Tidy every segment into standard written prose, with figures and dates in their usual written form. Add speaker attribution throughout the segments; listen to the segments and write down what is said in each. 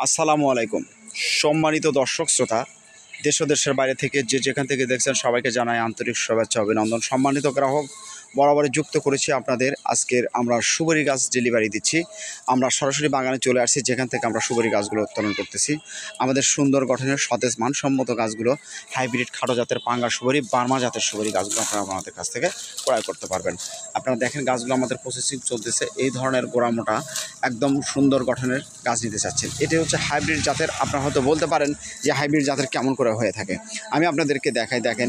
Speaker 1: আসসালামু আলাইকুম। সম্মানিত দর্শক শ্রোতা, দেশ ও দেশের বাইরে থেকে যেখান থেকে দেখছেন সবাইকে জানাই আন্তরিক শুভেচ্ছা অভিনন্দন। সম্মানিত গ্রাহক, বরাবরই যুক্ত করেছি আপনাদের। আজকের আমরা সুপারি গাছ ডেলিভারি দিচ্ছি। আমরা সরাসরি বাগানে চলে আসছি, যেখান থেকে আমরা সুপারি গাছগুলো উত্তোলন করতেছি। আমাদের সুন্দর গঠনের সতেজ মানসম্মত গাছগুলো, হাইব্রিড খাটো জাতের পাঙ্গা সুপারি, বার্মা জাতের সুপারি গাছগুলো আপনারা আমাদের কাছ থেকে ক্রয় করতে পারবেন। আপনারা দেখেন গাছগুলো আমাদের প্রসেসিং চলতেছে। এই ধরনের গোড়া মোটা একদম সুন্দর গঠনের গাছ নিতে চাচ্ছেন, এটি হচ্ছে হাইব্রিড জাতের। আপনারা হয়তো বলতে পারেন যে হাইব্রিড জাতের কেমন করে হয়ে থাকে। আমি আপনাদেরকে দেখাই, দেখেন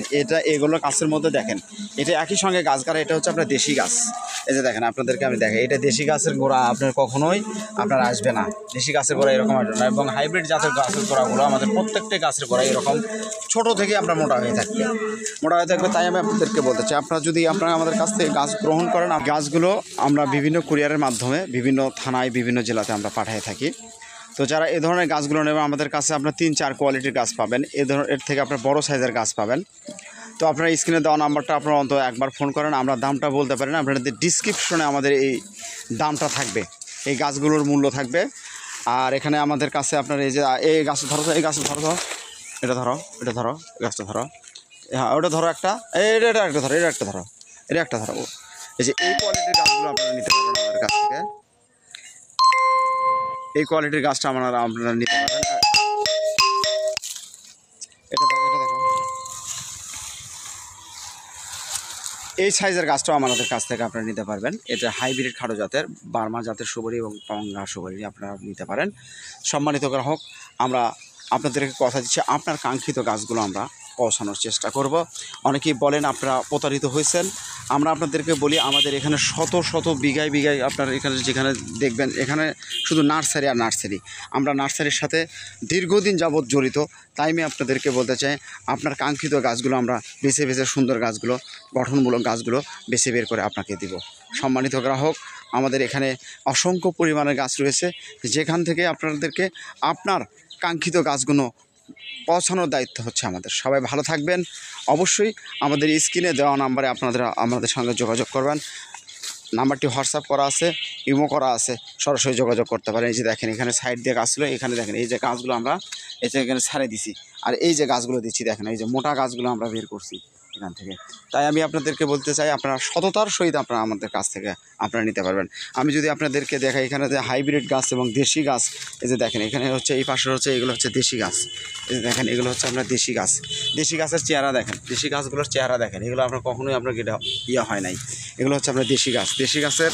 Speaker 1: এগুলো গাছের মধ্যে দেখেন, এটা একই সঙ্গে গাছ গাড়া। এটা হচ্ছে আপনার দেশি গাছ। এই যে দেখেন, আপনাদেরকে আমি দেখাই, এটা দেশি গাছের গোড়া আপনার কখনোই আপনার আসবে না। দেশি গাছের গোড়া এরকম আসবে না, এবং হাইব্রিড জাতের গাছের গোড়াগুলো আমাদের প্রত্যেকটা গাছের গোড়া এরকম ছোট থেকে আমরা মোটা হয়ে থাকবে। তাই আমি আপনাদেরকে বলতে চাই, আপনারা যদি আপনারা আমাদের কাছ থেকে গাছ গ্রহণ করেন, গাছগুলো আমরা বিভিন্ন কুরিয়ারের মাধ্যমে বিভিন্ন থানায় বিভিন্ন জেলাতে আমরা পাঠিয়ে থাকি। তো যারা এ ধরনের গাছগুলো নেবেন, আমাদের কাছে আপনার 3-4 কোয়ালিটির গাছ পাবেন। এর থেকে আপনার বড় সাইজের গাছ পাবেন। তো আপনার স্ক্রিনে দেওয়া নাম্বারটা আপনারা অন্তত একবার ফোন করেন, আমরা দামটা বলতে পারেন। আপনাদের ডিসক্রিপশনে আমাদের এই দামটা থাকবে, এই গাছগুলোর মূল্য থাকবে। আর এখানে আমাদের কাছে আপনার এই যে এই গাছ ধরো, এই গাছ ধরো, এটা ধরো, এটা ধরো, গাছটা ধরো, হ্যাঁ ওটা ধরো একটা, এটা একটা ধরো, এটা একটা ধরো, এটা একটা ধরো। এই যে এই কোয়ালিটির গাছগুলো আপনারা নিতে পারবেন আমাদের কাছ থেকে। এই কোয়ালিটির গাছটা আপনারা নিতে পারবেন। এটা দেখো, এই সাইজের গাছটাও আমাদের কাছ থেকে আপনারা নিতে পারবেন। এটা হাইব্রিড খাটো জাতের বার্মা জাতের সুপারি এবং পাঙ্গা সুপারি আপনারা নিতে পারেন। সম্মানিত গ্রাহক, আমরা আপনাদেরকে কথা দিচ্ছি, আপনার কাঙ্ক্ষিত গাছগুলো আমরা পৌঁছানোর চেষ্টা করব। অনেকেই বলেন আপনারা প্রতারিত হয়েছেন। আমরা আপনাদেরকে বলি, আমাদের এখানে শত শত বিঘায় বিঘায় আপনার এখানে যেখানে দেখবেন, এখানে শুধু নার্সারি আর নার্সারি। আমরা নার্সারির সাথে দীর্ঘদিন যাবৎ জড়িত। তাই আমি আপনাদেরকে বলতে চাই, আপনার কাঙ্ক্ষিত গাছগুলো আমরা বেছে বেছে, সুন্দর গাছগুলো, গঠনমূলক গাছগুলো বেছে বের করে আপনাকে দিব। সম্মানিত গ্রাহক, আমাদের এখানে অসংখ্য পরিমাণের গাছ রয়েছে, যেখান থেকে আপনাদেরকে আপনার কাঙ্ক্ষিত গাছগুলো পৌঁছানোর দায়িত্ব হচ্ছে আমাদের। সবাই ভালো থাকবেন। অবশ্যই আমাদের স্ক্রিনে দেওয়া নাম্বারে আমাদের সঙ্গে যোগাযোগ করবেন। নাম্বারটি হোয়াটসঅ্যাপ করা আছে, ইমো করা আছে, সরাসরি যোগাযোগ করতে পারেন। এই যে দেখেন, এখানে সাইড দিয়ে গাছগুলো, এখানে দেখেন এই যে গাছগুলো আমরা এই যে এখানে ছাড়ে দিছি, আর এই যে গাছগুলো দিচ্ছি দেখেন, এই যে মোটা গাছগুলো আমরা বের করছি এখান থেকে। তাই আমি আপনাদেরকে বলতে চাই, আপনারা সততার সহিত আপনারা আমাদের কাছ থেকে আপনারা নিতে পারবেন। আমি যদি আপনাদেরকে দেখাই, এখানে যে হাইব্রিড গাছ এবং দেশি গাছ, এই যে দেখেন, এখানে হচ্ছে এই পাশে হচ্ছে এগুলো হচ্ছে দেশি গাছ। এই যে দেখেন, এগুলো হচ্ছে আপনার দেশি গাছ। দেশি গাছের চেহারা দেখেন, দেশি গাছগুলোর চেহারা দেখেন, এগুলো আপনার কখনোই আপনার ইয়ে হয় নাই। এগুলো হচ্ছে আপনার দেশি গাছ। দেশি গাছের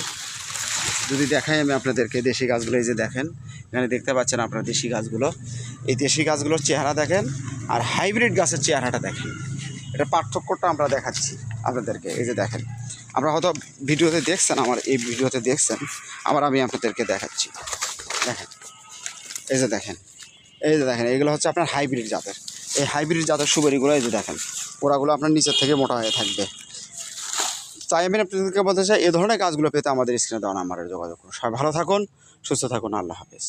Speaker 1: যদি দেখাই আমি আপনাদেরকে, দেশি গাছগুলো এই যে দেখেন, এখানে দেখতে পাচ্ছেন আপনারা দেশি গাছগুলো। এই দেশি গাছগুলোর চেহারা দেখেন আর হাইব্রিড গাছের চেহারাটা দেখেন, এটা পার্থক্যটা আমরা দেখাচ্ছি আপনাদেরকে। এই যে দেখেন, আমরা হয়তো ভিডিওতে দেখছেন, এই ভিডিওতে দেখছেন, আবার আমি আপনাদেরকে দেখাচ্ছি। দেখেন, এই যে দেখেন, এই যে দেখেন, এগুলো হচ্ছে আপনার হাইব্রিড জাতের। এই হাইব্রিড জাতের সুপারিগুলো এই যে দেখেন, ওরাগুলো আপনার নিচের থেকে মোটা হয়ে থাকবে। তাই আমি আপনাদেরকে বলতে চাই, এই ধরনের গাছগুলো পেতে আমাদের স্ক্রিনে দেওয়া নাম্বারে যোগাযোগ করুন। সবাই ভালো থাকুন, সুস্থ থাকুন, আল্লাহ হাফেজ।